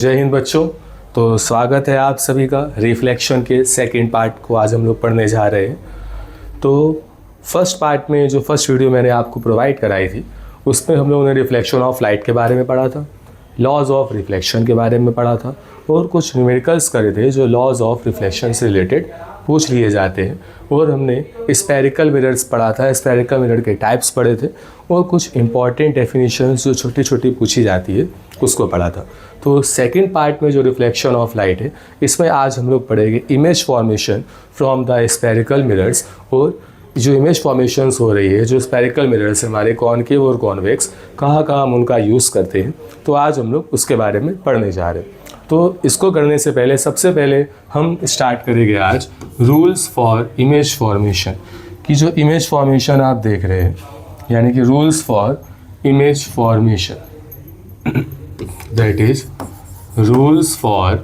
जय हिंद बच्चों। तो स्वागत है आप सभी का रिफ्लेक्शन के सेकंड पार्ट को आज हम लोग पढ़ने जा रहे हैं। तो फर्स्ट पार्ट में जो फर्स्ट वीडियो मैंने आपको प्रोवाइड कराई थी उसमें हम लोगों ने रिफ्लेक्शन ऑफ लाइट के बारे में पढ़ा था, लॉज ऑफ रिफ्लेक्शन के बारे में पढ़ा था और कुछ न्यूमेरिकल्स करे थे जो लॉज ऑफ रिफ्लेक्शन से रिलेटेड पूछ लिए जाते हैं। और हमने स्फेरिकल मिरर्स पढ़ा था, स्फेरिकल मिरर के टाइप्स पढ़े थे और कुछ इंपॉर्टेंट डेफिनेशंस जो छोटी छोटी पूछी जाती है उसको पढ़ा था। तो सेकंड पार्ट में जो रिफ्लेक्शन ऑफ लाइट है इसमें आज हम लोग पढ़ेंगे image formation from the spherical mirrors. और जो इमेज फॉर्मेशंस हो रही है, जो स्फेरिकल मिरर्स हमारे कॉनकेव और कॉन्वेक्स, कहाँ कहाँ हम उनका यूज़ करते हैं, तो आज हम लोग उसके बारे में पढ़ने जा रहे हैं। तो इसको करने से पहले सबसे पहले हम स्टार्ट करेंगे आज रूल्स फॉर इमेज फॉर्मेशन की। जो इमेज फॉर्मेशन आप देख रहे हैं यानी कि rules for image formation, that is rules for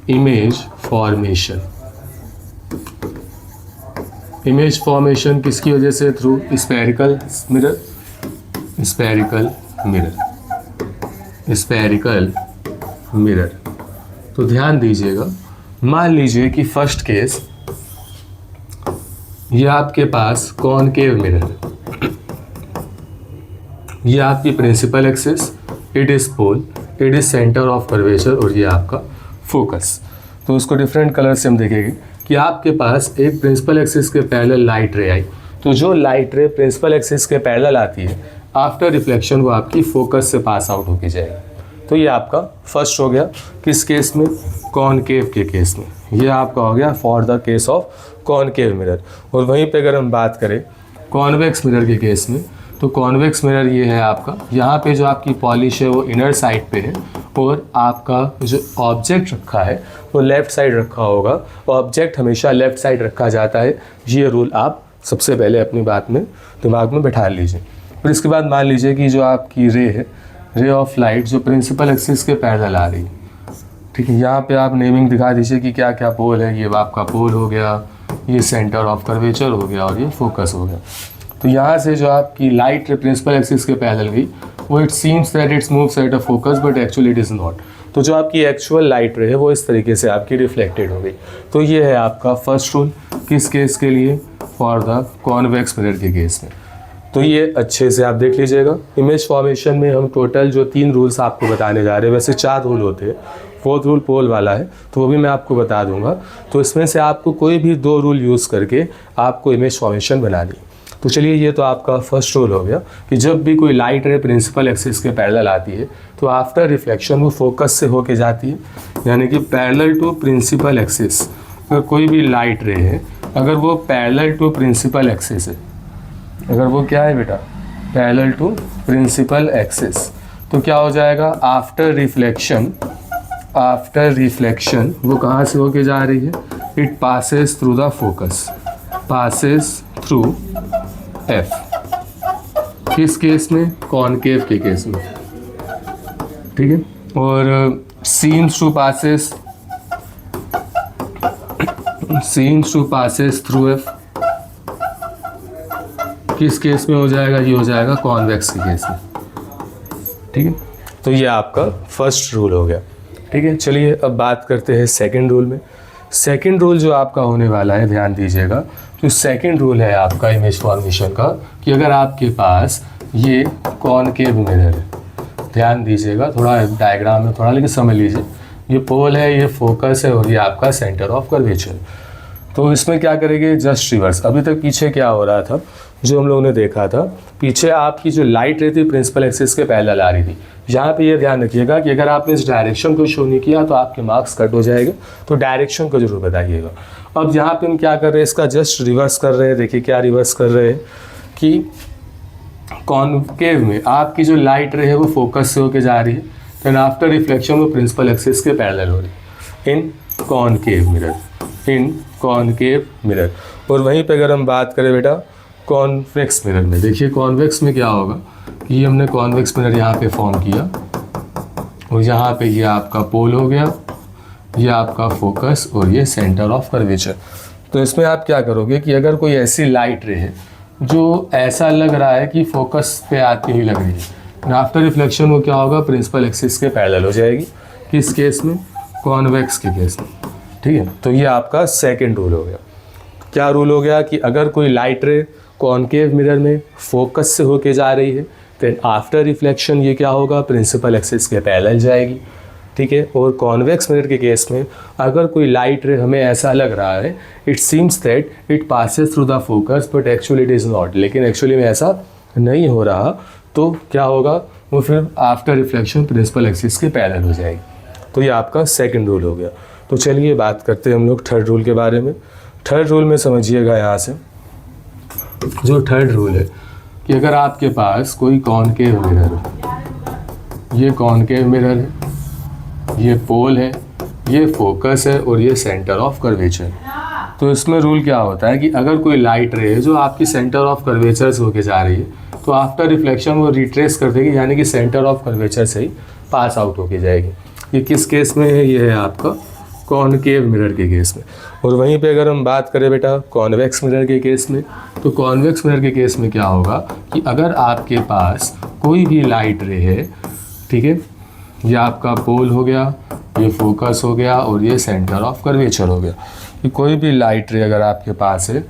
image formation. Image formation किसकी वजह से? Through spherical mirror, spherical mirror, spherical mirror. तो ध्यान दीजिएगा, मान लीजिए कि फर्स्ट केस ये आपके पास कॉनकेव मिरर है, ये आपकी principal axis, it is pole, it is centre of curvature और ये आपका फोकस। तो उसको डिफरेंट कलर से हम देखेंगे कि आपके पास एक प्रिंसिपल एक्सिस के पैरेलल लाइट रे आई। तो जो लाइट रे प्रिंसिपल एक्सिस के पैरेलल आती है, आफ्टर रिफ्लेक्शन वो आपकी फोकस से पास आउट होके जाएगी। तो ये आपका फर्स्ट हो गया किस केस में? कॉनकेव के केस में। ये आपका हो गया for the case of concave mirror. और वहीं पे अगर हम बात करें कॉन्वेक्स मिरर के केस में, तो कॉन्वेक्स मिरर ये है आपका, यहाँ पे जो आपकी पॉलिश है वो इनर साइड पे है और आपका जो ऑब्जेक्ट रखा है वो लेफ़्ट साइड रखा होगा। ऑब्जेक्ट हमेशा लेफ़्ट साइड रखा जाता है। ये रूल आप सबसे पहले अपनी बात में दिमाग में बैठा लीजिए। फिर इसके बाद मान लीजिए कि जो आपकी रे है, रे ऑफ लाइट, जो प्रिंसिपल एक्सिस के पैरेलल आ रही है, ठीक है। यहाँ पे आप नेमिंग दिखा दीजिए कि क्या क्या पोल है। ये आपका पोल हो गया, ये सेंटर ऑफ कर्वेचर हो गया और ये फोकस हो गया। तो यहाँ से जो आपकी लाइट प्रिंसिपल एक्सिस के पैरेलल गई वो it seems that it's moves at a focus but actually it is not. तो जो आपकी एक्चुअल लाइट रे है वो इस तरीके से आपकी रिफ्लेक्टेड हो गई। तो ये है आपका फर्स्ट रूल किस केस के लिए? फॉर द कॉन्वेक्स मिरर के केस में। तो ये अच्छे से आप देख लीजिएगा। इमेज फॉर्मेशन में हम टोटल जो 3 रूल्स आपको बताने जा रहे हैं, वैसे 4 रूल होते हैं, 4th रूल पोल वाला है तो वो भी मैं आपको बता दूंगा। तो इसमें से आपको कोई भी 2 रूल यूज़ करके आपको इमेज फॉर्मेशन बनानी। तो चलिए, ये तो आपका फर्स्ट रूल हो गया कि जब भी कोई लाइट रे प्रिंसिपल एक्सिस के पैरेलल आती है तो आफ्टर रिफ्लेक्शन वो फोकस से होके जाती है, यानी कि पैरेलल टू प्रिंसिपल एक्सिस। अगर कोई भी लाइट रे है, अगर वो पैरेलल टू प्रिंसिपल एक्सिस है, अगर वो क्या है बेटा? पैरेलल टू प्रिंसिपल एक्सिस, तो क्या हो जाएगा? आफ्टर रिफ्लेक्शन, आफ्टर रिफ्लेक्शन वो कहाँ से होके जा रही है? It passes through the focus, passes through F. किस केस में? कॉनकेव के केस में, ठीक है। और seems to passes, seems to passes through F किस केस में हो जाएगा? ये हो जाएगा कॉन्वेक्स के केस में, ठीक है। तो ये आपका फर्स्ट रूल हो गया, ठीक है। चलिए अब बात करते हैं सेकंड रूल में। सेकंड रूल जो आपका होने वाला है, ध्यान दीजिएगा, तो सेकंड रूल है आपका इमेज फॉर्मेशन का कि अगर आपके पास ये कॉनकेव मिरर है, ध्यान दीजिएगा, थोड़ा डायग्राम में थोड़ा लेकिन समझ लीजिए, ये पोल है, ये फोकस है और ये आपका सेंटर ऑफ कर्वेचर। तो इसमें क्या करेंगे? Just reverse. अभी तक पीछे क्या हो रहा था, जो हम लोगों ने देखा था, पीछे आपकी जो लाइट रहती प्रिंसिपल एक्सिस के पैरेलल आ रही थी। यहाँ पे ये ध्यान रखिएगा कि अगर आपने इस डायरेक्शन को शो नहीं किया तो आपके मार्क्स कट हो जाएगा, तो डायरेक्शन को जरूर बताइएगा। अब यहाँ पे हम क्या कर रहे हैं? इसका जस्ट रिवर्स कर रहे हैं। देखिए क्या रिवर्स कर रहे हैं कि कॉनकेव में आपकी जो लाइट रे है वो फोकस से होके जा रही है, देन आफ्टर रिफ्लेक्शन वो प्रिंसिपल एक्सिस के पैरेलल हो रही है इन कॉनकेव मिरर, इन कॉनकेव मिरर। और वहीं पे अगर हम बात करें बेटा कॉन्वेक्स मिरर में, देखिए कॉन्वेक्स में क्या होगा कि ये हमने कॉन्वेक्स मिरर यहाँ पे फॉर्म किया और यहाँ पे ये आपका पोल हो गया, ये आपका फोकस और ये सेंटर ऑफ कर्वेचर। तो इसमें आप क्या करोगे कि अगर कोई ऐसी लाइट रे है जो ऐसा लग रहा है कि फोकस पे आती हुई लग रही है, आफ्टर रिफ्लेक्शन वो क्या होगा, प्रिंसिपल एक्सिस के पैरेलल हो जाएगी। किस केस में, कॉन्वेक्स के केस में, ठीक है। तो ये आपका सेकंड रूल हो गया। क्या रूल हो गया कि अगर कोई लाइट रे कॉनकेव मिरर में फोकस से होके जा रही है देन आफ्टर रिफ्लेक्शन ये क्या होगा, प्रिंसिपल एक्सिस के पैरेलल जाएगी, ठीक है। और कॉन्वेक्स मिरर के केस में अगर कोई लाइट रे हमें ऐसा लग रहा है it seems that it passes through the focus but actually it is not, लेकिन एक्चुअली में ऐसा नहीं हो रहा, तो क्या होगा, वो फिर आफ्टर रिफ्लेक्शन प्रिंसिपल एक्सिस के पैरेलल हो जाएगी। तो ये आपका सेकंड रूल हो गया। तो चलिए बात करते हैं हम लोग थर्ड रूल के बारे में। थर्ड रूल में समझिएगा, यहाँ से जो थर्ड रूल है कि अगर आपके पास कोई कॉनकेव मिरर है, ये कॉनकेव मिरर है, ये पोल है, ये फोकस है और ये सेंटर ऑफ कर्वेचर है, तो इसमें रूल क्या होता है कि अगर कोई लाइट रे है जो आपकी सेंटर ऑफ कर्वेचर से होके जा रही है तो आफ्टर रिफ्लेक्शन वो रिट्रेस कर देगी, यानी कि सेंटर ऑफ कर्वेचर से ही पास आउट होके जाएगी। ये किस केस में है, ये है आपका कॉनकेव मिरर के केस में। और वहीं पे अगर हम बात करें बेटा कॉन्वेक्स मिरर के केस में, तो कॉन्वेक्स मिरर के केस में क्या होगा कि अगर आपके पास कोई भी लाइट रे है, ठीक है, ये आपका पोल हो गया, ये फोकस हो गया और ये सेंटर ऑफ कर्वेचर हो गया, कि कोई भी लाइट रे अगर आपके पास है,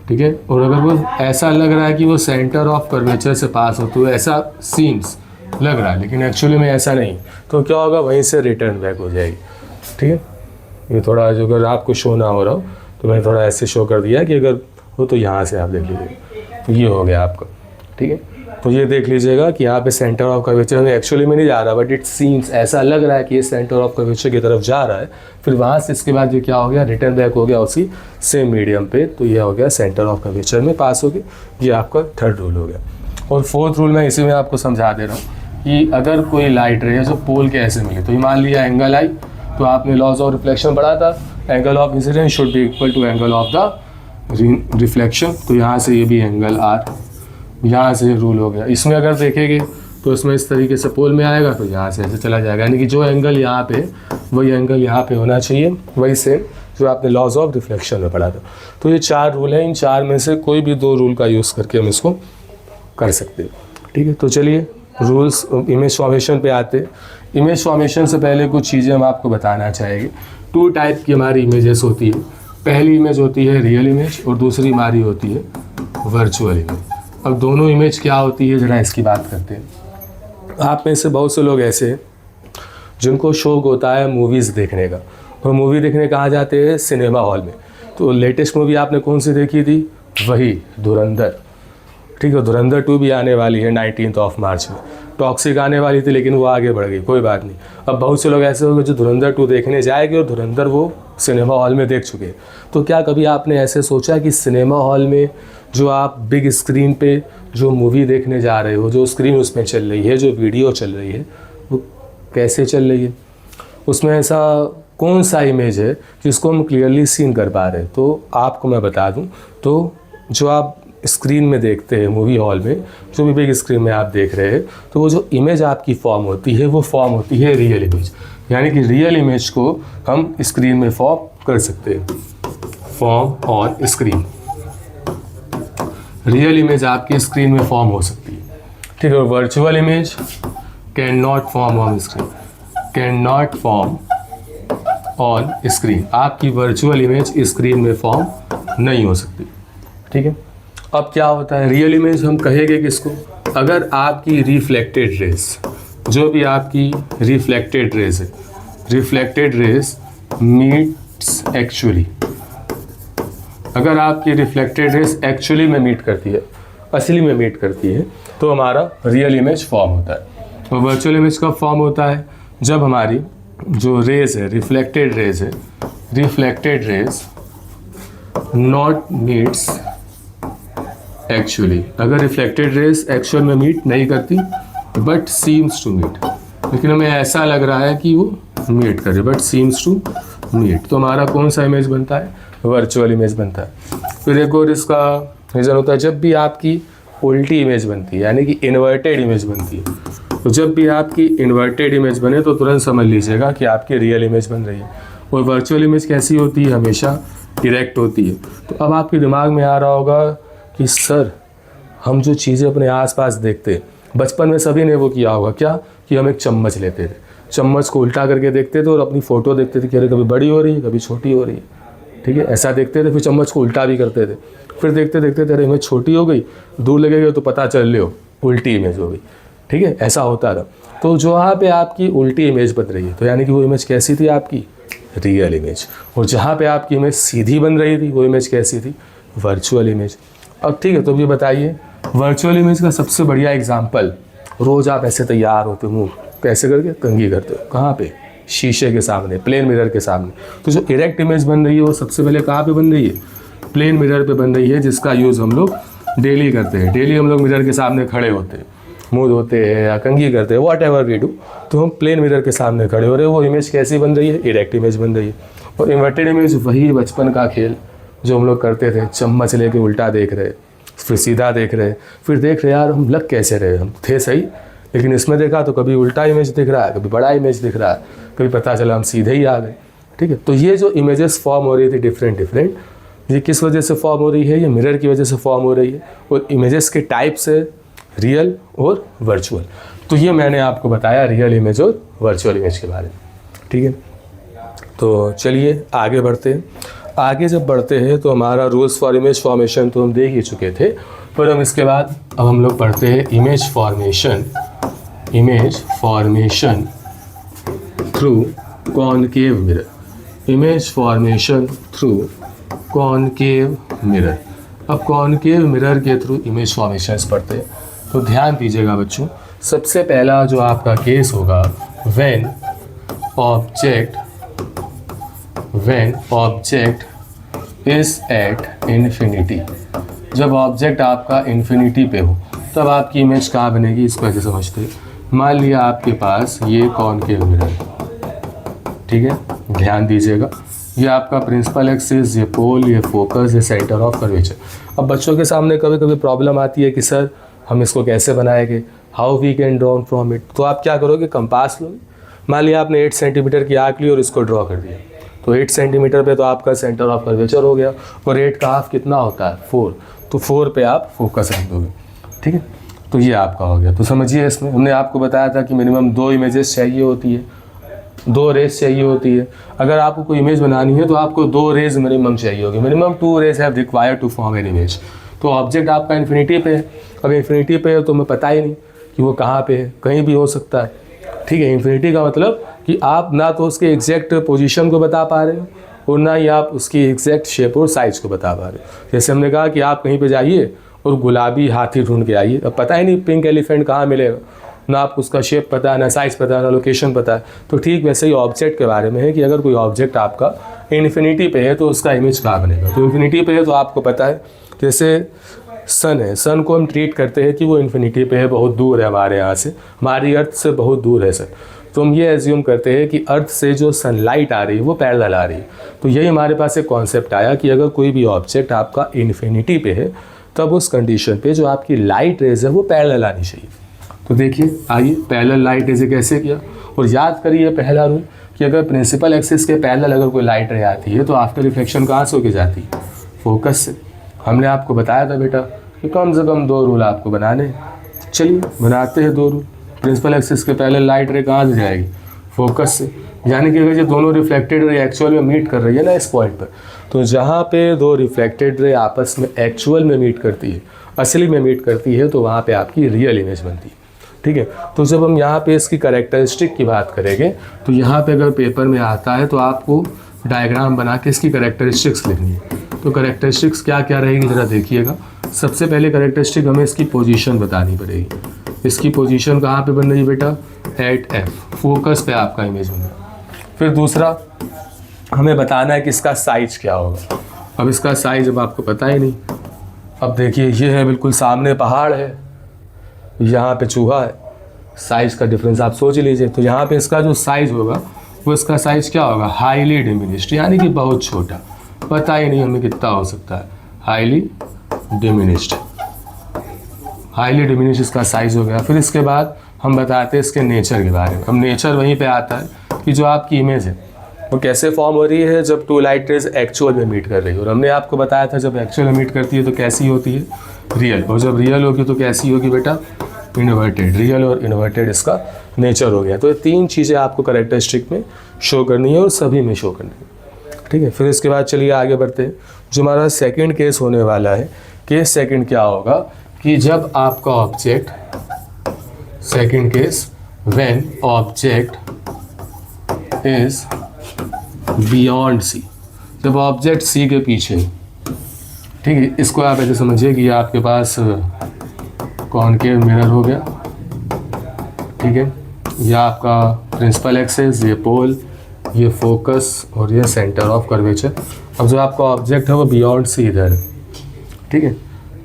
ठीक है, और अगर वो ऐसा लग रहा है कि वो सेंटर ऑफ कर्वेचर से पास होते हुए ऐसा सीन्स लग रहा है लेकिन एक्चुअली में ऐसा नहीं, तो क्या होगा, वहीं से रिटर्न बैक हो जाएगी, ठीक है। ये थोड़ा जो अगर आपको शो ना हो रहा हो तो मैंने थोड़ा ऐसे शो कर दिया कि अगर हो तो यहाँ से आप देख लीजिएगा, तो ये हो गया आपका, ठीक है। तो ये देख लीजिएगा कि यहाँ पे सेंटर ऑफ कर्वेचर में एक्चुअली में नहीं जा रहा बट इट सीम्स ऐसा लग रहा है कि ये सेंटर ऑफ कर्वेचर की तरफ जा रहा है, फिर वहाँ से इसके बाद ये क्या हो गया, रिटर्न बैक हो गया उसी सेम मीडियम पे, तो ये हो गया सेंटर ऑफ कर्वेचर में पास हो गया। ये आपका थर्ड रूल हो गया। और फोर्थ रूल मैं इसी में आपको समझा दे रहा हूँ कि अगर कोई लाइट रे जो पोल के ऐसे मिले, तो ये मान लिया एंगल आई, तो आपने लॉज ऑफ रिफ्लेक्शन पढ़ा था, angle of incidence should be equal to angle of the reflection, तो यहाँ से ये भी एंगल आर, यहाँ से रूल हो गया। इसमें अगर देखेंगे तो इसमें इस तरीके से पोल में आएगा तो यहाँ से ऐसे चला जाएगा, यानी कि जो एंगल यहाँ पे वही एंगल यहाँ पे होना चाहिए, वही सेम जो आपने लॉज ऑफ रिफ्लेक्शन में पढ़ा था। तो ये चार रूल हैं, इन चार में से कोई भी दो रूल का यूज़ करके हम इसको कर सकते हैं, ठीक है। तो चलिए रूल्स इमेज फॉर्मेशन पे आते हैं। इमेज फॉर्मेशन से पहले कुछ चीज़ें हम आपको बताना चाहेंगे। टू टाइप की हमारी इमेजेस होती है, पहली इमेज होती है रियल इमेज और दूसरी हमारी होती है वर्चुअल इमेज। अब दोनों इमेज क्या होती है ज़रा इसकी बात करते हैं। आप में से बहुत से लोग ऐसे हैं जिनको शौक होता है मूवीज़ देखने का, और मूवी देखने कहाँ जाते हैं, सिनेमा हॉल में। तो लेटेस्ट मूवी आपने कौन सी देखी थी, वही धुरंधर, ठीक है। धुरंधर 2 भी आने वाली है 19 मार्च में। टॉक्सिक आने वाली थी लेकिन वो आगे बढ़ गई, कोई बात नहीं। अब बहुत से लोग ऐसे होंगे जो धुरंधर 2 देखने जाएंगे और धुरंधर वो सिनेमा हॉल में देख चुके हैं। तो क्या कभी आपने ऐसे सोचा कि सिनेमा हॉल में जो आप बिग स्क्रीन पे जो मूवी देखने जा रहे हो, जो स्क्रीन उसमें चल रही है, जो वीडियो चल रही है, वो कैसे चल रही है, उसमें ऐसा कौन सा इमेज है जिसको हम क्लियरली सीन कर पा रहे हैं। तो आपको मैं बता दूं, तो जो आप स्क्रीन में देखते हैं मूवी हॉल में, जो भी बिग स्क्रीन में आप देख रहे हैं, तो वो जो इमेज आपकी फॉर्म होती है वो फॉर्म होती है रियल इमेज, यानी कि रियल इमेज को हम स्क्रीन में फॉर्म कर सकते हैं, form on screen. Real image आपकी स्क्रीन में फॉर्म हो सकती है, ठीक है। Virtual image can not form on screen, can not form on screen. आपकी वर्चुअल इमेज स्क्रीन में फॉर्म नहीं हो सकती, ठीक है। अब क्या होता है, रियल इमेज हम कहेंगे किसको, अगर आपकी रिफ्लेक्टेड रेस, जो भी आपकी रिफ्लेक्टेड रेस है, रिफ्लेक्टेड रेस मीट्स एक्चुअली, अगर आपकी रिफ्लेक्टेड रेस एक्चुअली में मीट करती है, असली में मीट करती है, तो हमारा रियल इमेज फॉर्म होता है। तो वर्चुअल इमेज कब फॉर्म होता है, जब हमारी जो रेस है, रिफ्लेक्टेड रेस है, reflected rays not meets actually, अगर रिफ्लेक्टेड रेस एक्चुअल में मीट नहीं करती बट सीम्स टू मीट, लेकिन हमें ऐसा लग रहा है कि वो मीट करे बट सीम्स टू मीट, तो हमारा कौन सा इमेज बनता है, वर्चुअल इमेज बनता है। फिर एक और इसका रीज़न होता है, जब भी आपकी उल्टी इमेज बनती है, यानी कि इन्वर्टेड इमेज बनती है, तो जब भी आपकी इन्वर्टेड इमेज बने तो तुरंत समझ लीजिएगा कि आपकी रियल इमेज बन रही है। और वर्चुअल इमेज कैसी होती है, हमेशा डायरेक्ट होती है। तो अब आपके दिमाग में आ रहा होगा कि सर हम जो चीज़ें अपने आसपास देखते हैं बचपन में सभी ने वो किया होगा, क्या कि हम एक चम्मच लेते थे, चम्मच को उल्टा करके देखते थे और अपनी फ़ोटो देखते थे कि अरे कभी बड़ी हो रही है कभी छोटी हो रही है, ठीक है, ऐसा देखते थे। फिर चम्मच को उल्टा भी करते थे, फिर देखते देखते थे अरे इमेज छोटी हो गई, दूर लगेगा तो पता चल लियो उल्टी इमेज हो गई, ठीक है, ऐसा होता था। तो जो वहाँ पे आपकी उल्टी इमेज बन रही है तो यानी कि वो इमेज कैसी थी आपकी, रियल इमेज। और जहाँ पे आपकी इमेज सीधी बन रही थी वो इमेज कैसी थी, वर्चुअल इमेज। अब ठीक है, तो ये बताइए वर्चुअल इमेज का सबसे बढ़िया एग्जाम्पल, रोज़ आप ऐसे तैयार होते हो, कैसे करके कंघी करते हो, कहाँ पे, शीशे के सामने, प्लेन मिरर के सामने। तो जो इरेक्ट इमेज बन रही है वो सबसे पहले कहाँ पे बन रही है, प्लेन मिरर पे बन रही है, जिसका यूज़ हम लोग डेली करते हैं। डेली हम लोग मिरर के सामने खड़े होते हैं, मुँह धोते हैं या कंघी करते हैं, वॉट एवर वी डू, तो हम प्लेन मिरर के सामने खड़े हो रहे हैं। वो इमेज कैसी बन रही है, इरेक्ट इमेज बन रही है। और इन्वर्टेड इमेज वही बचपन का खेल जो हम लोग करते थे, चम्मच लेके उल्टा देख रहे, फिर सीधा देख रहे, फिर देख रहे यार हम लग कैसे रहे, हम थे सही, लेकिन इसमें देखा तो कभी उल्टा इमेज दिख रहा है, कभी बड़ा इमेज दिख रहा है, कभी पता चला हम सीधे ही आ गए, ठीक है। तो ये जो इमेजेस फॉर्म हो रही थी डिफरेंट डिफरेंट, ये किस वजह से फॉर्म हो रही है, ये मिरर की वजह से फॉर्म हो रही है। और इमेजेस के टाइप्स है रियल और वर्चुअल। तो ये मैंने आपको बताया रियल इमेज और वर्चुअल इमेज के बारे में, ठीक है। तो चलिए आगे बढ़ते हैं। आगे जब बढ़ते हैं तो हमारा रूल्स फॉर इमेज फॉर्मेशन तो हम देख ही चुके थे, पर हम इसके बाद अब हम लोग पढ़ते हैं image formation through concave mirror, image formation through concave mirror. अब कॉनकेव मिरर के थ्रू इमेज फॉर्मेशंस पढ़ते हैं, तो ध्यान दीजिएगा बच्चों। सबसे पहला जो आपका केस होगा, when object is at infinity, जब ऑब्जेक्ट आपका इन्फिनिटी पे हो तब आपकी इमेज कहाँ बनेगी, इसको ऐसे समझते हैं। मान लिया आपके पास ये कॉनकेव मिरर, ठीक है, ध्यान दीजिएगा, ये आपका प्रिंसिपल एक्सिस, ये पोल, ये फोकस, ये सेंटर ऑफ कर्वेचर। अब बच्चों के सामने कभी कभी प्रॉब्लम आती है कि सर हम इसको कैसे बनाएंगे, how we can draw from it. तो आप क्या करोगे, कंपास लोगे, मान लिया आपने 8 सेंटीमीटर की आर्क ली और इसको ड्रॉ कर दिया, तो 8 सेंटीमीटर पे तो आपका सेंटर ऑफ कर्वेचर हो गया, और 8 का हाफ कितना होता है, 4, तो 4 पे आप फोकस रख दोगे, ठीक है। तो ये आपका हो गया। तो समझिए, इसमें हमने आपको बताया था कि मिनिमम 2 इमेजेस चाहिए होती है, 2 रेज चाहिए होती है। अगर आपको कोई इमेज बनानी है तो आपको 2 रेज मिनिमम चाहिए होगी, minimum 2 rays have required to form an image. तो ऑब्जेक्ट आपका इन्फिनिटी पे है, अब इन्फिनिटी पे है तो हमें पता ही नहीं कि वो कहाँ पे है, कहीं भी हो सकता है, ठीक है। इन्फिनिटी का मतलब कि आप ना तो उसके एग्जैक्ट पोजीशन को बता पा रहे हो और ना ही आप उसकी एग्जैक्ट शेप और साइज़ को बता पा रहे हो। जैसे हमने कहा कि आप कहीं पे जाइए और गुलाबी हाथी ढूंढ के आइए, अब पता ही नहीं पिंक एलिफेंट कहाँ मिलेगा, ना आपको उसका शेप पता है, ना साइज़ पता है, ना लोकेशन पता है। तो ठीक वैसे ही ऑब्जेक्ट के बारे में है कि अगर कोई ऑब्जेक्ट आपका इन्फिनिटी पे है तो उसका इमेज कहाँ बनेगा। तो इन्फिनिटी पे है तो आपको पता है, जैसे सन है, सन को हम ट्रीट करते हैं कि वो इन्फिनिटी पे है, बहुत दूर है हमारे यहाँ से, हमारी अर्थ से बहुत दूर है सन। तो हम ये एज्यूम करते हैं कि अर्थ से जो सनलाइट आ रही है वो पैरेलल आ रही है। तो यही हमारे पास एक कॉन्सेप्ट आया कि अगर कोई भी ऑब्जेक्ट आपका इन्फिनिटी पे है तब उस कंडीशन पे जो आपकी लाइट रेज है वो पैरेलल आनी चाहिए। तो देखिए, आइए पैरेलल लाइट रेज कैसे किया, और याद करिए पहला रूल कि अगर प्रिंसिपल एक्सिस के पैरेलल अगर कोई लाइट रे आती है तो आफ्टर रिफ्लेक्शन कहाँ से होके जाती है, फोकस से। हमने आपको बताया था बेटा कि कम से कम 2 रूल आपको बनाने, चलिए बनाते हैं 2 रूल। प्रिंसिपल एक्सिस के पहले लाइट रे कहाँ से जाएगी, फोकस से, यानी कि अगर ये दोनों रिफ्लेक्टेड रे एक्चुअल में मीट कर रही है ना इस पॉइंट पर, तो जहाँ पे 2 रिफ्लेक्टेड रे आपस में एक्चुअल में मीट करती है, असली में मीट करती है, तो वहाँ पे आपकी रियल इमेज बनती है, ठीक है। तो जब हम यहाँ पे इसकी कैरेक्टरिस्टिक की बात करेंगे तो यहाँ पे अगर पेपर में आता है तो आपको डायग्राम बना के इसकी कैरेक्टरिस्टिक्स लिखनी है। तो कैरेक्टरिस्टिक्स क्या क्या रहेगी ज़रा देखिएगा। सबसे पहले कैरेक्टरिस्टिक हमें इसकी पोजीशन बतानी पड़ेगी। इसकी पोजीशन कहाँ पे बन रही है बेटा, एट एफ, फोकस पे आपका इमेज बन रहा है। फिर दूसरा हमें बताना है कि इसका साइज क्या होगा। अब इसका साइज अब आपको पता ही नहीं। अब देखिए, ये है बिल्कुल सामने पहाड़ है, यहाँ पे चूहा है, साइज़ का डिफरेंस आप सोच लीजिए। तो यहाँ पे इसका जो साइज़ होगा वो इसका साइज़ क्या होगा, हाईली डिमिनिश्ड, यानी कि बहुत छोटा, पता ही नहीं हमें कितना हो सकता है, हाईली डिमिनिश्ड इसका साइज़ हो गया। फिर इसके बाद हम बताते हैं इसके नेचर के बारे में। अब नेचर वहीं पे आता है कि जो आपकी इमेज है वो कैसे फॉर्म हो रही है जब 2 लाइट रेज एक्चुअल में मीट कर रही है। और हमने आपको बताया था जब एक्चुअल में मीट करती है तो कैसी होती है, रियल, और जब रियल होगी तो कैसी होगी बेटा, इन्वर्टेड, रियल और इन्वर्टेड इसका नेचर हो गया। तो ये 3 चीज़ें आपको कैरेक्टरिस्टिक में शो करनी है और सभी में शो करनी है, ठीक है। फिर इसके बाद चलिए आगे बढ़ते हैं। जो हमारा सेकंड केस होने वाला है, केस सेकंड क्या होगा कि जब आपका object, second case, when object is beyond C, जब ऑब्जेक्ट सी के पीछे, ठीक है। इसको आप ऐसे समझिए कि आपके पास कॉनकेव मिरर हो गया, ठीक है। यह आपका प्रिंसिपल एक्सिस, ये पोल, ये फोकस और ये सेंटर ऑफ कर्वेचर। अब जो आपका ऑब्जेक्ट है वो बियॉन्ड सी इधर है, ठीक है।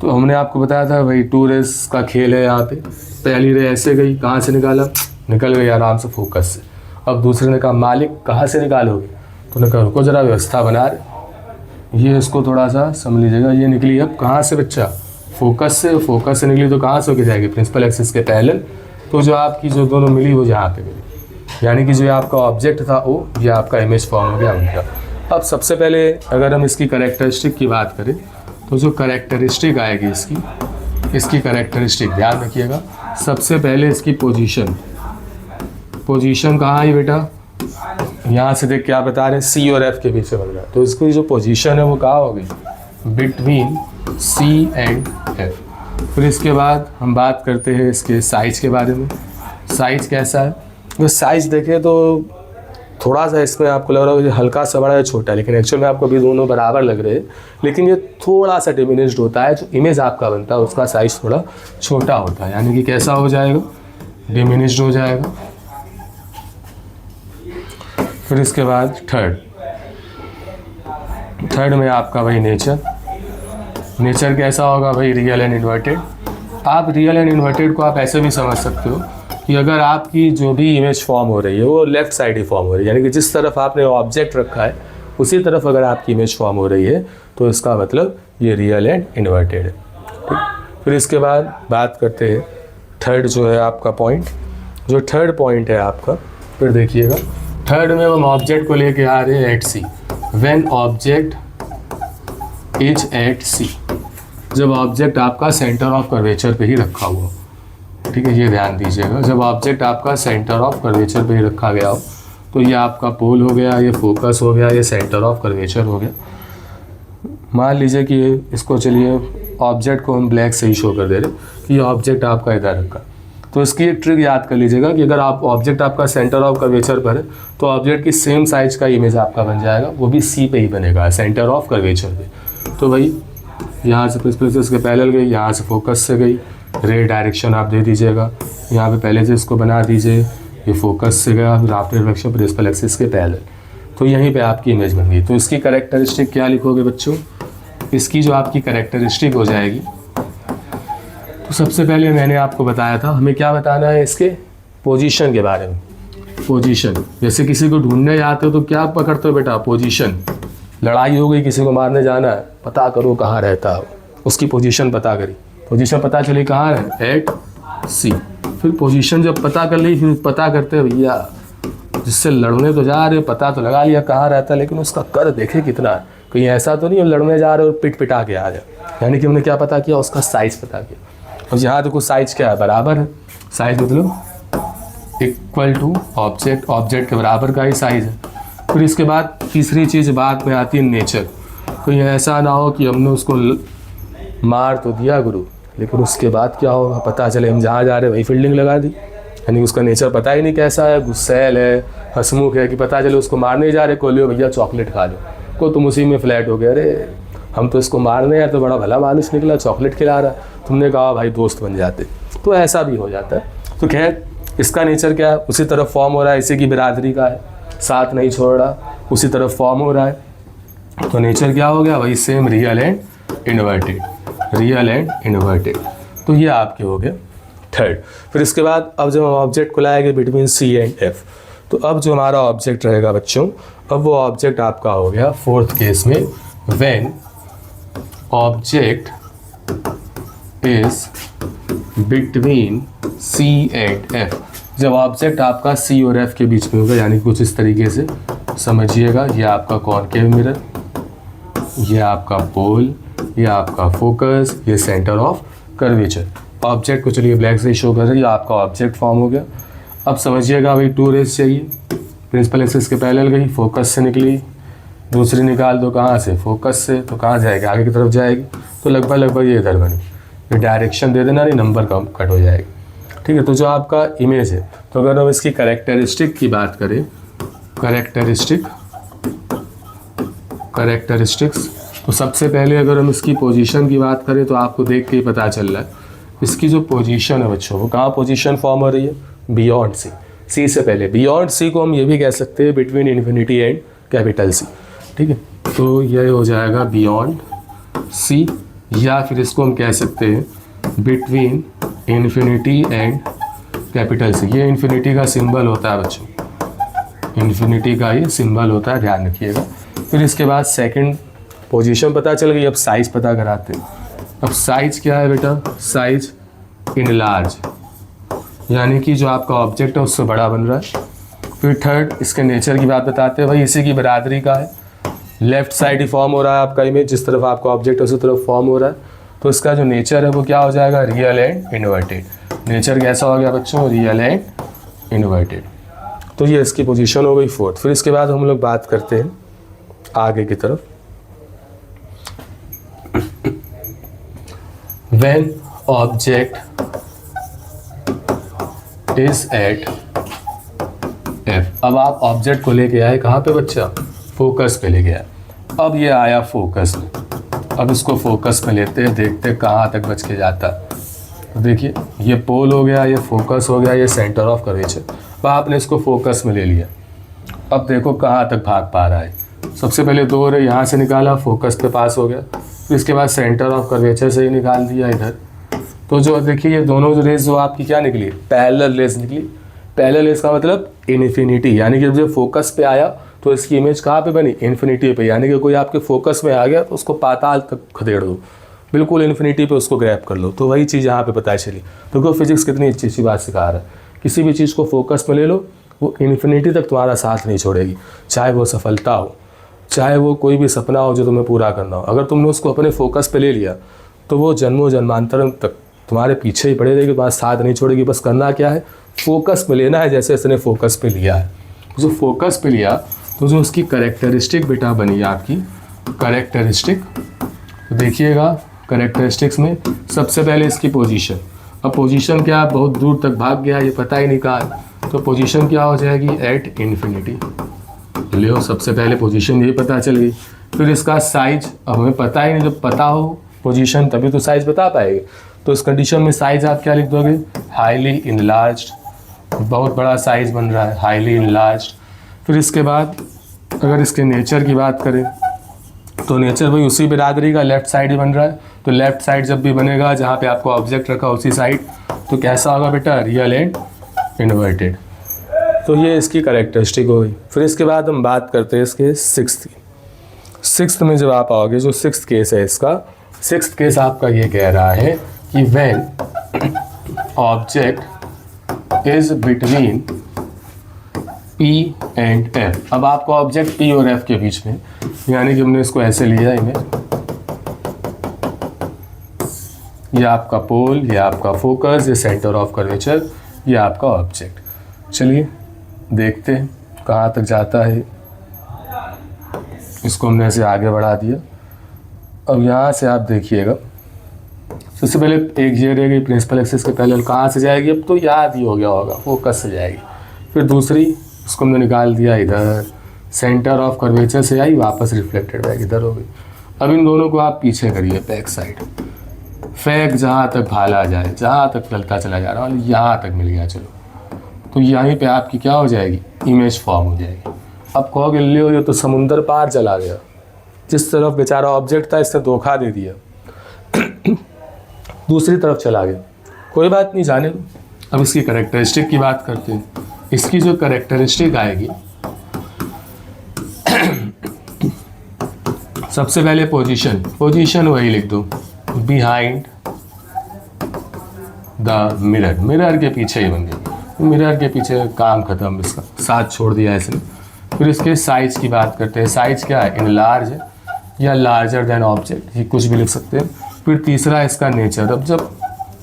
तो हमने आपको बताया था भाई 2 रेस का खेल है यहाँ पे। पहली रे ऐसे गई, कहाँ से निकाला, निकल गई आराम से फोकस से। अब दूसरे ने कहा मालिक कहाँ से निकालोगे, तो ने कहा रुको ज़रा व्यवस्था बना रहे, ये इसको थोड़ा सा समझ लीजिएगा। ये निकली अब कहाँ से बच्चा, फोकस से। फोकस से निकली तो कहाँ से होके जाएगी, प्रिंसिपल एक्सिस के पैरेलल। तो जो आपकी जो दोनों मिली वो यहाँ पे मिली, यानी कि जो आपका ऑब्जेक्ट था वो ये आपका इमेज फॉर्म हो गया उनका। अब सबसे पहले अगर हम इसकी कैरेक्टरिस्टिक की बात करें तो जो कैरेक्टरिस्टिक आएगी इसकी कैरेक्टरिस्टिक ध्यान रखिएगा। सबसे पहले इसकी पोजीशन कहाँ है बेटा, यहाँ से देख के आप बता रहे हैं सी और एफ के बीच में बन रहा है, तो इसकी जो पोजीशन है वो कहाँ होगी, बिटवीन सी एंड एफ। फिर इसके बाद हम बात करते हैं इसके साइज़ के बारे में। साइज़ कैसा है, तो साइज़ देखें तो थोड़ा सा इसमें आपको लग रहा है हल्का सा बड़ा है छोटा, लेकिन एक्चुअल में आपको भी दोनों बराबर लग रहे हैं, लेकिन ये थोड़ा सा डिमिनिश्ड होता है। जो इमेज आपका बनता है उसका साइज़ थोड़ा छोटा होता है, यानी कि कैसा हो जाएगा, डिमिनिश्ड हो जाएगा। फिर इसके बाद थर्ड में आपका भाई नेचर कैसा होगा भाई, रियल एंड इन्वर्टेड। आप रियल एंड इन्वर्टेड को आप ऐसे भी समझ सकते हो कि अगर आपकी जो भी इमेज फॉर्म हो रही है वो लेफ़्ट साइड ही फॉर्म हो रही है, यानी कि जिस तरफ आपने ऑब्जेक्ट रखा है उसी तरफ अगर आपकी इमेज फॉर्म हो रही है तो इसका मतलब ये रियल एंड इन्वर्टेड है, ठीक। फिर इसके बाद बात करते हैं थर्ड जो है आपका पॉइंट, जो थर्ड पॉइंट है आपका। फिर देखिएगा थर्ड में हम ऑब्जेक्ट को लेके आ रहे हैं at C, when object is at C, जब ऑब्जेक्ट आपका सेंटर ऑफ कर्वेचर पे ही रखा हुआ, ठीक है। ये ध्यान दीजिएगा, जब ऑब्जेक्ट आपका सेंटर ऑफ कर्वेचर पे ही रखा गया हो तो ये आपका पोल हो गया, ये फोकस हो गया, ये सेंटर ऑफ कर्वेचर हो गया। मान लीजिए कि इसको चलिए ऑब्जेक्ट को हम ब्लैक से ही शो कर दे रहे कि ये ऑब्जेक्ट आपका इधर रखा, तो इसकी एक ट्रिक याद कर लीजिएगा कि अगर आप ऑब्जेक्ट आपका सेंटर ऑफ कर्वेचर पर है तो ऑब्जेक्ट की सेम साइज का इमेज आपका बन जाएगा, वो भी सी पे ही बनेगा, सेंटर ऑफ कर्वेचर पे। तो भाई यहाँ से प्रिंसिपल के पैरेलल गई, यहाँ से फोकस से गई, रे डायरेक्शन आप दे दीजिएगा, यहाँ पे पहले से इसको बना दीजिए, ये फोकस से गया, फिर आफ्टर डायरेक्शन प्रिंसिपल एक्सिस के पैरेलल, तो यहीं पे आपकी इमेज बन गई। तो इसकी कैरेक्टरिस्टिक क्या लिखोगे बच्चों, इसकी जो आपकी कैरेक्टरिस्टिक हो जाएगी, तो सबसे पहले मैंने आपको बताया था हमें क्या बताना है, इसके पोजीशन के बारे में। पोजीशन, जैसे किसी को ढूंढने जाते हो तो क्या पकड़ते हो बेटा, पोजीशन। लड़ाई हो गई, किसी को मारने जाना है, पता करो कहाँ रहता है, उसकी पोजीशन पता करी, पोजीशन पता चली कहाँ है, एट सी। फिर पोजीशन जब पता कर ली, फिर पता करते भैया जिससे लड़ने तो जा रहे, पता तो लगा लिया कहाँ रहता, लेकिन उसका कद देखे कितना है, कहीं ऐसा तो नहीं हम लड़ने जा रहे और पिट पिटा के आ जाए। यानी कि हमने क्या पता किया, उसका साइज़ पता किया। और यहाँ देखो साइज़ क्या है, बराबर है, साइज़ मतलब इक्वल टू ऑब्जेक्ट, ऑब्जेक्ट के बराबर का ही साइज़ है। फिर इसके बाद तीसरी चीज़ बात में आती है नेचर। कहीं ऐसा ना हो कि हमने उसको मार तो दिया गुरु, लेकिन उसके बाद क्या होगा, पता चले हम जहाँ जा रहे हैं वही फील्डिंग लगा दी, यानी उसका नेचर पता ही नहीं कैसा है, गुस्सैल है, हंसमुख है, कि पता चले उसको मारने ही जा रहे, को लियो भैया चॉकलेट खा लो, को तुम उसी में फ्लैट हो गया, अरे हम तो इसको मारने हैं तो बड़ा भला मानुस निकला, चॉकलेट खिला रहा, तुमने कहा भाई दोस्त बन जाते, तो ऐसा भी हो जाता है। तो खैर इसका नेचर क्या है, उसी तरफ फॉर्म हो रहा है, इसी की बिरादरी का है, साथ नहीं छोड़ रहा, उसी तरफ फॉर्म हो रहा है, तो नेचर क्या हो गया भाई, same real and inverted, real and inverted. तो ये आपके हो गया थर्ड। फिर इसके बाद अब जब हम ऑब्जेक्ट को लाएंगे बिटवीन सी एंड एफ, तो अब जो हमारा ऑब्जेक्ट रहेगा बच्चों, अब वो ऑब्जेक्ट आपका हो गया फोर्थ केस में, when object is between C and F. जब ऑब्जेक्ट आपका सी और एफ के बीच में होगा, यानी कुछ इस तरीके से समझिएगा, ये आपका कॉनकेव मिरर, ये आपका पोल, ये आपका फोकस, ये सेंटर ऑफ कर्वेचर, ऑब्जेक्ट को चलिए ब्लैक से शो कर रही है, आपका ऑब्जेक्ट फॉर्म हो गया। अब समझिएगा भाई 2 रेज चाहिए, प्रिंसिपल एक्सिस के पैरेलल गई, फोकस से निकली, दूसरी निकाल दो कहाँ से, फोकस से, तो कहाँ जाएगी, आगे की तरफ जाएगी, तो लगभग ये इधर बनी। ये डायरेक्शन दे देना, नहीं नंबर कट हो जाएगी। ठीक है, तो जो आपका इमेज है, तो अगर हम इसकी कैरेक्टरिस्टिक की बात करें, कैरेक्टरिस्टिक्स, तो सबसे पहले अगर हम इसकी पोजीशन की बात करें तो आपको देख के ही पता चल रहा है इसकी जो पोजीशन है बच्चों, वो कहाँ पोजीशन फॉर्म हो रही है, बियॉन्ड सी, सी से पहले। बियॉन्ड सी को हम ये भी कह सकते हैं between infinity and capital C. ठीक है, तो ये हो जाएगा बियॉन्ड सी, या फिर इसको हम कह सकते हैं between infinity and capital C. ये इन्फिनिटी का सिंबल होता है बच्चों, इन्फिनिटी का ये सिंबल होता है, ध्यान रखिएगा। फिर इसके बाद सेकंड पोजीशन पता चल गई, अब साइज़ पता कराते हैं। अब साइज़ क्या है बेटा, साइज इन लार्ज, यानी कि जो आपका ऑब्जेक्ट है उससे बड़ा बन रहा है। फिर थर्ड इसके नेचर की बात बताते हैं, भाई इसी की बरादरी का है, लेफ्ट साइड ही फॉर्म हो रहा है आपका इमेज, जिस तरफ आपका ऑब्जेक्ट है उसी तरफ फॉर्म हो रहा है, तो इसका जो नेचर है वो क्या हो जाएगा, रियल एंड इन्वर्टेड। नेचर कैसा हो गया बच्चों, रियल एंड इन्वर्टेड। तो ये इसकी पोजीशन हो गई 4th। फिर इसके बाद हम लोग बात करते हैं आगे की तरफ। When object is at F, अब आप ऑब्जेक्ट को लेके आए कहाँ पे बच्चा, फोकस पे लेके आए। अब ये आया फोकस में, अब इसको फोकस में लेते हैं, देखते हैं कहाँ तक बच के जाता है। तो देखिए ये पोल हो गया, ये फोकस हो गया, ये सेंटर ऑफ कर्वेचर। अब आपने इसको फोकस में ले लिया, अब देखो कहाँ तक भाग पा रहा है। सबसे पहले 2 रे यहाँ से निकाला, फोकस पे पास हो गया, फिर इसके बाद सेंटर ऑफ कर्वेचर से ही निकाल दिया इधर। तो जो देखिए ये दोनों जो रेज जो आपकी क्या निकली, पैरेलल रेज निकली। पैरेलल रेज का मतलब इन्फिनिटी, यानी कि जब फोकस पे आया तो इसकी इमेज कहाँ पे बनी, इन्फिनिटी पे। यानी कि कोई आपके फोकस में आ गया तो उसको पाताल तक खदेड़ दो, बिल्कुल इन्फिनिटी पे उसको ग्रैब कर लो। तो वही चीज़ यहाँ पे पता चली। तो फिजिक्स कितनी अच्छी अच्छी बात सिखा रहा है, किसी भी चीज़ को फोकस में ले लो, वो इन्फिनिटी तक तुम्हारा साथ नहीं छोड़ेगी, चाहे वो सफलता हो, चाहे वो कोई भी सपना हो जो तुम्हें पूरा करना हो। अगर तुमने उसको अपने फोकस पे ले लिया तो वो जन्मों जन्मांतर तक तुम्हारे पीछे ही पड़े रहेगी, तुम्हारा साथ नहीं छोड़ेगी। बस करना क्या है, फोकस पे लेना है, जैसे इसने फोकस पे लिया है। जो फोकस पे लिया तो जो उसकी कैरेक्टरिस्टिक बेटा बनी आपकी कैरेक्टरिस्टिक, तो देखिएगा कैरेक्टरिस्टिक्स में सबसे पहले इसकी पोजीशन। अब पोजीशन क्या, बहुत दूर तक भाग गया, ये पता ही नहीं कहा, तो पोजीशन क्या हो जाएगी, एट इन्फिनिटी। लियो सबसे पहले पोजीशन यही पता चल गई। फिर इसका साइज, अब हमें पता ही नहीं, जब पता हो पोजीशन तभी तो साइज बता पाएंगे। तो इस कंडीशन में साइज आप क्या लिख दोगे, हाईली इनलार्ज्ड, बहुत बड़ा साइज बन रहा है, हाईली इनलार्ज्ड। फिर इसके बाद अगर इसके नेचर की बात करें तो नेचर भाई उसी बिरादरी का, लेफ्ट साइड ही बन रहा है। तो लेफ्ट साइड जब भी बनेगा जहाँ पे आपको ऑब्जेक्ट रखा उसी साइड, तो कैसा होगा बेटा, रियल एंड इन्वर्टेड। तो ये इसकी कैरेक्टरिस्टिक हो गई। फिर इसके बाद हम बात करते हैं इसके 6th में जब आप आओगे, जो 6th केस है इसका, 6th केस आपका ये कह रहा है कि when object is between P and F। अब आपको ऑब्जेक्ट P और F के बीच में, यानी कि हमने इसको ऐसे लिया इमेज, ये आपका पोल, ये आपका फोकस, ये सेंटर ऑफ कर्वेचर, ये आपका ऑब्जेक्ट। चलिए देखते हैं कहाँ तक जाता है। इसको हमने ऐसे आगे बढ़ा दिया। अब यहाँ से आप देखिएगा, सबसे पहले एक ये रह गई प्रिंसिपल एक्सिस के पैरेलल, कहाँ से जाएगी, अब तो याद ही हो गया होगा, फोकस से जाएगी। फिर दूसरी उसको हमने निकाल दिया इधर, सेंटर ऑफ कर्वेचर से आई, वापस रिफ्लेक्टेड बैक इधर हो गई। अब इन दोनों को आप पीछे करिए, बैक साइड, फेंक जहाँ तक भाला जाए, जहाँ तक फैलता चला जा रहा है, यहाँ तक मिल गया। चलो तो यहीं पे आपकी क्या हो जाएगी, इमेज फॉर्म हो जाएगी। अब कहोगे ले हो, ये तो समुंदर पार चला गया, जिस तरफ बेचारा ऑब्जेक्ट था इसने धोखा दे दिया, दूसरी तरफ चला गया। कोई बात नहीं, जाने दो। अब इसकी कैरेक्टरिस्टिक की बात करते हैं। इसकी जो कैरेक्टरिस्टिक आएगी, सबसे पहले पोजीशन वही लिख दो, बिहाइंड द मिरर, मिरर के पीछे ही बन गई, मिरर के पीछे काम खत्म, इसका साथ छोड़ दिया इसने। फिर इसके साइज की बात करते हैं। साइज क्या है, इनलार्ज है या लार्जर देन ऑब्जेक्ट, ये कुछ भी लिख सकते हैं। फिर तीसरा इसका नेचर, अब जब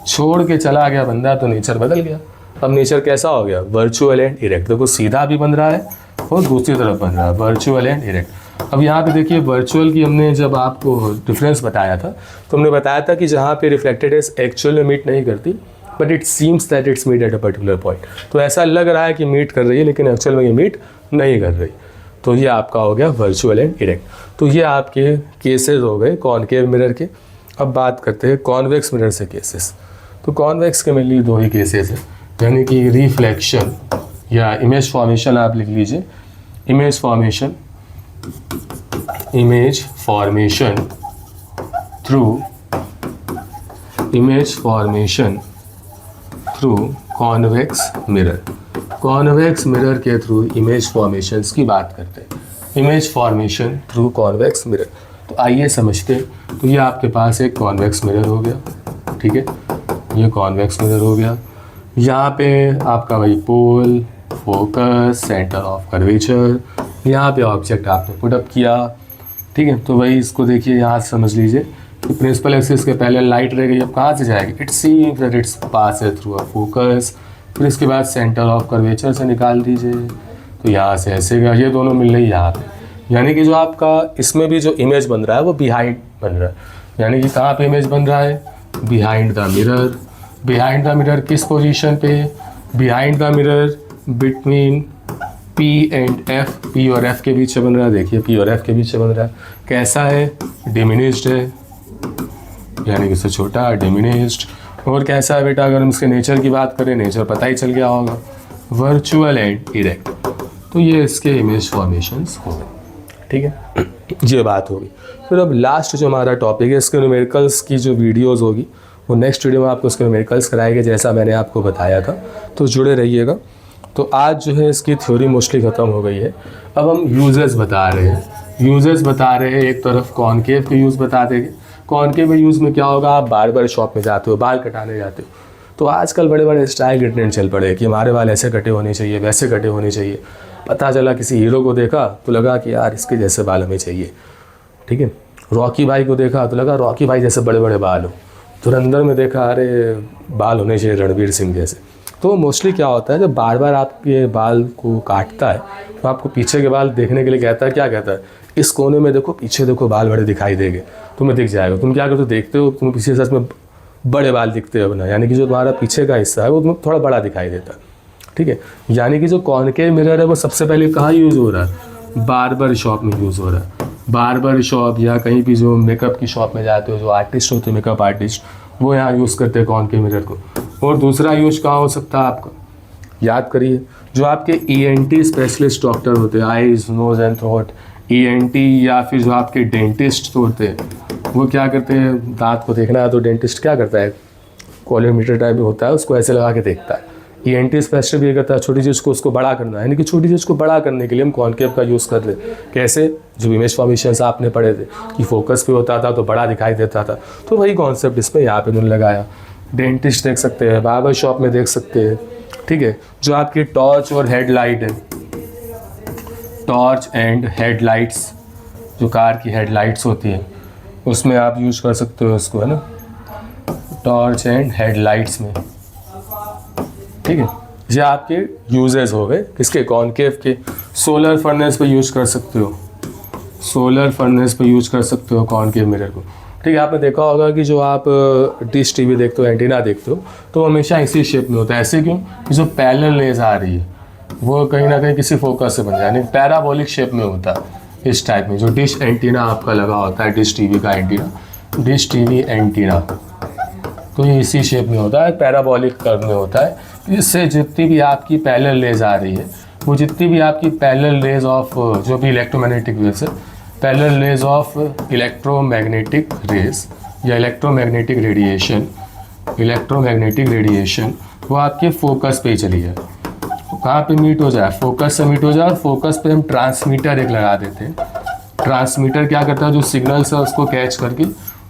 छोड़ के चला गया बंदा तो नेचर बदल गया। अब नेचर कैसा हो गया, वर्चुअल एंड इरेक्ट। देखो सीधा भी बन रहा है और दूसरी तरफ बन रहा है, वर्चुअल एंड इरेक्ट। अब यहाँ पे देखिए वर्चुअल की हमने जब आपको डिफरेंस बताया था तो हमने बताया था कि जहाँ पे रिफ्लेक्टेड रेज एक्चुअल में मीट नहीं करती but it seems that it's meet at a particular point. तो ऐसा लग रहा है कि मीट कर रही है लेकिन एक्चुअल में ये मीट नहीं कर रही। तो ये आपका हो गया वर्चुअल एंड इरेक्ट। तो ये आपके केसेस हो गए कॉनकेव मिरर के। अब बात करते हैं कॉन्वेक्स मिरर से केसेस। तो कॉन्वेक्स के मेनली दो ही केसेस हैं, यानी कि रिफ्लेक्शन या इमेज फॉर्मेशन आप लिख लीजिए। Image formation through convex mirror. Convex mirror के थ्रू इमेज फॉर्मेशंस की बात करते हैं, image formation through convex mirror. तो आइए समझते हैं। तो ये आपके पास एक कॉन्वेक्स मिरर हो गया, ठीक है, ये कॉन्वेक्स मिरर हो गया। यहाँ पे आपका वही पोल, फोकस, सेंटर ऑफ कर्वेचर, यहाँ पे ऑब्जेक्ट आपने पुट अप किया, ठीक है। तो वही इसको देखिए यहाँ से समझ लीजिए कि प्रिंसिपल एक्सिस के पहले लाइट रह गई, अब कहाँ से जाएगी, it seems that it's pass through a focus. फिर इसके बाद सेंटर ऑफ कर्वेचर से निकाल दीजिए, तो यहाँ से ऐसे गया, ये दोनों मिल रही यहाँ पे। यानी कि जो आपका इसमें भी जो इमेज बन रहा है वो बिहाइंड बन रहा है। यानी कि कहाँ पे इमेज बन रहा है, behind the mirror. Behind the mirror किस पोजीशन पे, behind the mirror between P and F, P और F के बीच बन रहा है। देखिए P और F के बीच बन रहा है, कैसा है, डिमिनिश्ड है, यानी कि इससे छोटा, डिमिनिश्ड। और कैसा है बेटा, अगर हम इसके नेचर की बात करें, नेचर पता ही चल गया होगा, वर्चुअल एंड इरेक्ट। तो ये इसके इमेज फॉर्मेशंस हो गए, ठीक है, ये बात होगी। फिर अब लास्ट जो हमारा टॉपिक है, इसके न्यूमेरिकल्स की जो वीडियोज़ होगी वो नेक्स्ट वीडियो में आपको इसके न्यूमेरिकल्स कराएंगे जैसा मैंने आपको बताया था, तो जुड़े रहिएगा। तो आज जो है इसकी थ्योरी मोस्टली ख़त्म हो गई है। अब हम यूजेस बता रहे हैं, एक तरफ कॉनकेव के यूज़ बता देंगे। कॉनकेव यूज़ में क्या होगा, आप बार्बर शॉप में जाते हो, बाल कटाने जाते हो, तो आजकल बड़े बड़े स्टाइल के ट्रेंड चल पड़े कि हमारे बाल ऐसे कटे होने चाहिए, वैसे कटे होने चाहिए। पता चला किसी हीरो को देखा तो लगा कि यार इसके जैसे बाल हमें चाहिए, ठीक है। रॉकी भाई को देखा तो लगा रॉकी भाई जैसे बड़े बड़े बाल हो। धुरंधर में देखा अरे बाल होने चाहिए रणवीर सिंह जैसे। तो मोस्टली क्या होता है, जब बार बार आपके बाल को काटता है तो आपको पीछे के बाल देखने के लिए कहता है, क्या कहता है, इस कोने में देखो, पीछे देखो, बाल बड़े दिखाई देंगे, तुम्हें दिख जाएगा। तुम क्या करते हो, देखते हो, तुम पीछे सच में बड़े बाल दिखते हो ना, यानी कि जो तुम्हारा पीछे का हिस्सा है वो तुम्हें थोड़ा बड़ा दिखाई देता है, ठीक है। यानी कि जो कॉनकेव मिरर है वो सबसे पहले कहाँ यूज़ हो रहा है, बार्बर शॉप में यूज़ हो रहा है। बार्बर शॉप या कहीं भी जो मेकअप की शॉप में जाते हो, जो आर्टिस्ट होते हैं, मेकअप आर्टिस्ट, वो यहाँ यूज़ करते हैं कॉनकेव मिरर को। और दूसरा यूज कहाँ हो सकता है आपका, याद करिए, जो आपके ENT स्पेशलिस्ट डॉक्टर होते हैं, eyes, nose and throat, ENT, या फिर जो आपके डेंटिस्ट होते हैं, वो क्या करते हैं, दांत को देखना है तो डेंटिस्ट क्या करता है, कॉलियोमीटर टाइप होता है, उसको ऐसे लगा के देखता है। ENT स्पेशलिस्ट भी करता है, छोटी चीज़ को उसको बड़ा करना है, यानी कि छोटी चीज़ को बड़ा करने के लिए हम कॉनकेव का यूज़ कर ले। कैसे, जो इमेज फॉर्मेशंस आपने पढ़े थे कि फोकस पे होता था तो बड़ा दिखाई देता था, तो वही कॉन्सेप्ट इसमें यहाँ पे उन्होंने लगाया। डेंटिस्ट देख सकते हैं, बार्बर शॉप में देख सकते हैं, ठीक है। जो आपकी टॉर्च और हेडलाइट है, टॉर्च एंड हेडलाइट्स, जो कार की हेडलाइट्स होती है उसमें आप यूज कर सकते हो इसको, है ना, टॉर्च एंड हेडलाइट्स में, ठीक है। ये आपके यूजेस हो गए किसके, कॉनकेव के। सोलर फर्नेस पे यूज कर सकते हो, सोलर फर्नेस पे यूज कर सकते हो कॉनकेव मिरर को, ठीक है। आपने देखा होगा कि जो आप डिश टीवी देखते हो, एंटीना देखते हो, तो हमेशा इसी शेप में होता है। ऐसे क्यों, कि जो पैरेलल रेज आ रही है वो कहीं ना कहीं किसी फोकस से बन जाए, यानी पैराबोलिक शेप में होता है, इस टाइप में। जो डिश एंटीना आपका लगा होता है, डिश टीवी का एंटीना, डिश टीवी एंटीना, तो ये इसी शेप में होता है, पैराबोलिक कर्व में होता है। इससे जितनी भी आपकी पैरेलल रेज आ रही है, वो जितनी भी आपकी पैरेलल रेज ऑफ जो भी इलेक्ट्रोमैग्नेटिक वेव्स है, parallel rays of electromagnetic rays या इलेक्ट्रोमैग्नेटिक रेडिएशन, वो आपके फोकस पे ही चली जाए। कहाँ पे मीट हो जाए, फोकस से मीट हो जाए, और फोकस पे हम ट्रांसमीटर एक लगा देते हैं। ट्रांसमीटर क्या करता है, जो सिग्नल्स है उसको कैच करके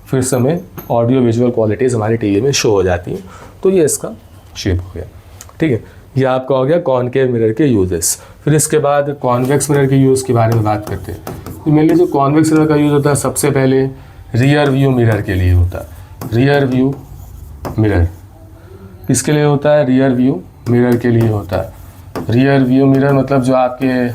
फिर से हमें ऑडियो विजुअल क्वालिटीज़ हमारी टीवी में शो हो जाती हैं। तो ये इसका शेप हो गया, ठीक है। ये आपका हो गया कॉनकेव मिरर के यूजेस। फिर इसके बाद कॉन्वेक्स मिरर के यूज़ के बारे में बात करते हैं। तो मेनली जो कॉन्वेक्स मिरर का यूज़ होता है, सबसे पहले रियर व्यू मिरर के लिए होता है। रियर व्यू मिरर किसके लिए होता है? रियर व्यू मिरर के लिए होता है। रियर व्यू मिरर मतलब जो आपके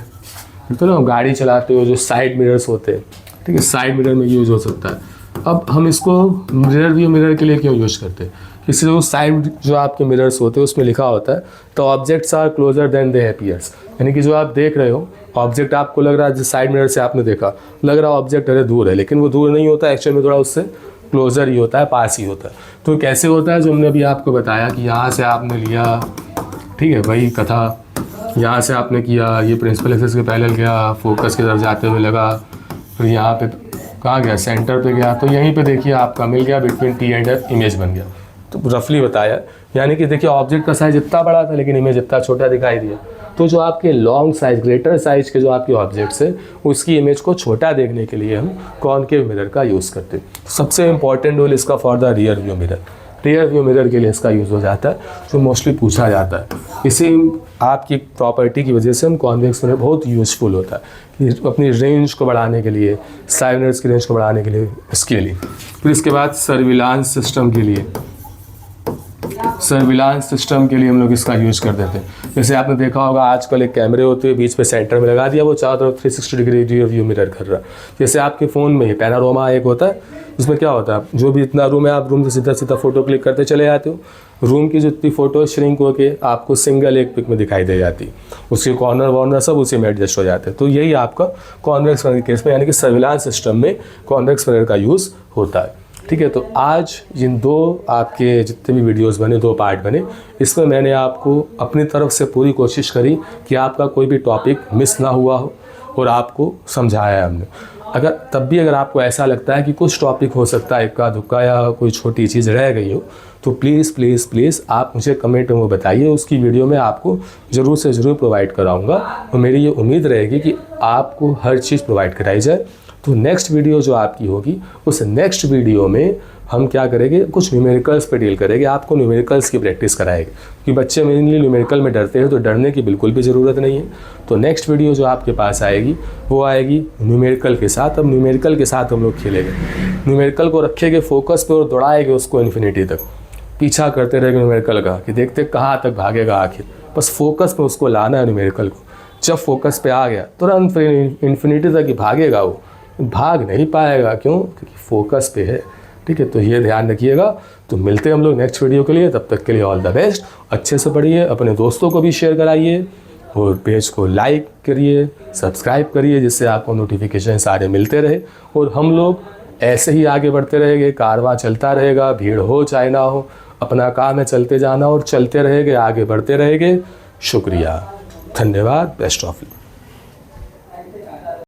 तो ना गाड़ी चलाते हो जो साइड मिरर्स होते हैं, ठीक है, साइड मिरर में यूज़ हो सकता है। अब हम इसको रियर व्यू मिरर के लिए क्यों यूज़ करते हैं? किसी जो साइड जो आपके मिरर्स होते हैं उसमें लिखा होता है तो objects are closer than they appears, यानी कि जो आप देख रहे हो ऑब्जेक्ट आपको लग रहा है, जो साइड मिरर से आपने देखा लग रहा है ऑब्जेक्ट अरे दूर है, लेकिन वो दूर नहीं होता, एक्चुअल में थोड़ा उससे क्लोजर ही होता है, पास ही होता है। तो कैसे होता है? जो हमने अभी आपको बताया कि यहाँ से आपने लिया, ठीक है, वही कथा, यहाँ से आपने किया, ये प्रिंसिपल एक्सिस के पैरेलल गया, फोकस की तरफ जाते हुए लगा, फिर यहाँ पे कहाँ गया? सेंटर पे गया, तो यहीं पे देखिए आपका मिल गया between T and F, image बन गया। तो रफली बताया, यानी कि देखिए ऑब्जेक्ट का साइज इतना बड़ा था लेकिन इमेज इतना छोटा दिखाई दिया। तो जो आपके लॉन्ग साइज, ग्रेटर साइज के जो आपके ऑब्जेक्ट्स है उसकी इमेज को छोटा देखने के लिए हम कॉनकेव मिरर का यूज़ करते हैं। सबसे इंपॉर्टेंट रोल इसका for the rear view mirror, rear view mirror के लिए इसका यूज़ हो जाता है, जो मोस्टली पूछा जाता है। इसी आपकी प्रॉपर्टी की वजह से हम कॉन्वेक्स मिरर बहुत यूज़फुल होता है कि अपनी रेंज को बढ़ाने के लिए, साइड मिरर्स की रेंज को बढ़ाने के लिए, इसके लिए। फिर इसके बाद सर्विलांस सिस्टम के लिए, सर्विलांस सिस्टम के लिए हम लोग इसका यूज़ कर देते हैं। जैसे आपने देखा होगा आजकल एक कैमरे होते हैं, बीच पे सेंटर में लगा दिया, वो चारों तरफ 360 डिग्री रियर व्यू मिरर कर रहा है। जैसे आपके फ़ोन में ही पैनारोमा एक होता है, उसमें क्या होता है, जो भी इतना रूम है आप रूम से सीधा सीधा फ़ोटो क्लिक करते चले जाते हो, रूम की जितनी फ़ोटो श्रिंक होके आपको सिंगल एक पिक में दिखाई दे जाती, उसके कॉर्नर वॉर्नर सब उसी में एडजस्ट हो जाते हैं। तो यही आपका कॉन्वेक्स मिरर के केस में, यानी कि सर्विलांस सिस्टम में कॉन्वेक्स मिरर का यूज़ होता है। ठीक है, तो आज इन दो आपके जितने भी वीडियोस बने, 2 पार्ट बने, इसमें मैंने आपको अपनी तरफ से पूरी कोशिश करी कि आपका कोई भी टॉपिक मिस ना हुआ हो और आपको समझाया है हमने। अगर तब भी अगर आपको ऐसा लगता है कि कुछ टॉपिक हो सकता है इक्का दुक्का या कोई छोटी चीज़ रह गई हो, तो प्लीज़ प्लीज़ प्लीज़ आप मुझे कमेंट में वो बताइए, उसकी वीडियो मैं आपको ज़रूर से ज़रूर प्रोवाइड कराऊँगा। और मेरी ये उम्मीद रहेगी कि आपको हर चीज़ प्रोवाइड कराई जाए। तो नेक्स्ट वीडियो जो आपकी होगी, उस नेक्स्ट वीडियो में हम क्या करेंगे, कुछ न्यूमेरिकल्स पे डील करेंगे, आपको न्यूमेरिकल्स की प्रैक्टिस कराएंगे, क्योंकि बच्चे मेनली न्यूमेरिकल में डरते हैं, तो डरने की बिल्कुल भी ज़रूरत नहीं है। तो नेक्स्ट वीडियो जो आपके पास आएगी वो आएगी न्यूमेरिकल के साथ। अब न्यूमेरिकल के साथ हम लोग खेलेंगे, न्यूमेरिकल को रखेंगे फोकस पे और दौड़ाएंगे उसको इन्फिनिटी तक, पीछा करते रहेंगे न्यूमेरिकल का कि देखते कहाँ तक भागेगा आखिर, बस फोकस पे उसको लाना है न्यूमेरिकल को। जब फोकस पे आ गया तुरंत फिर इन्फिनिटी तक ही भागेगा, वो भाग नहीं पाएगा, क्यों? क्योंकि फोकस पे है। ठीक है, तो ये ध्यान रखिएगा। तो मिलते हैं हम लोग नेक्स्ट वीडियो के लिए, तब तक के लिए ऑल द बेस्ट। अच्छे से पढ़िए, अपने दोस्तों को भी शेयर कराइए और पेज को लाइक करिए, सब्सक्राइब करिए, जिससे आपको नोटिफिकेशन सारे मिलते रहे और हम लोग ऐसे ही आगे बढ़ते रहेंगे। कारवां चलता रहेगा, भीड़ हो चाहे ना हो, अपना काम है चलते जाना और चलते रहेंगे, आगे बढ़ते रहेंगे। शुक्रिया, धन्यवाद, बेस्ट ऑफ लक।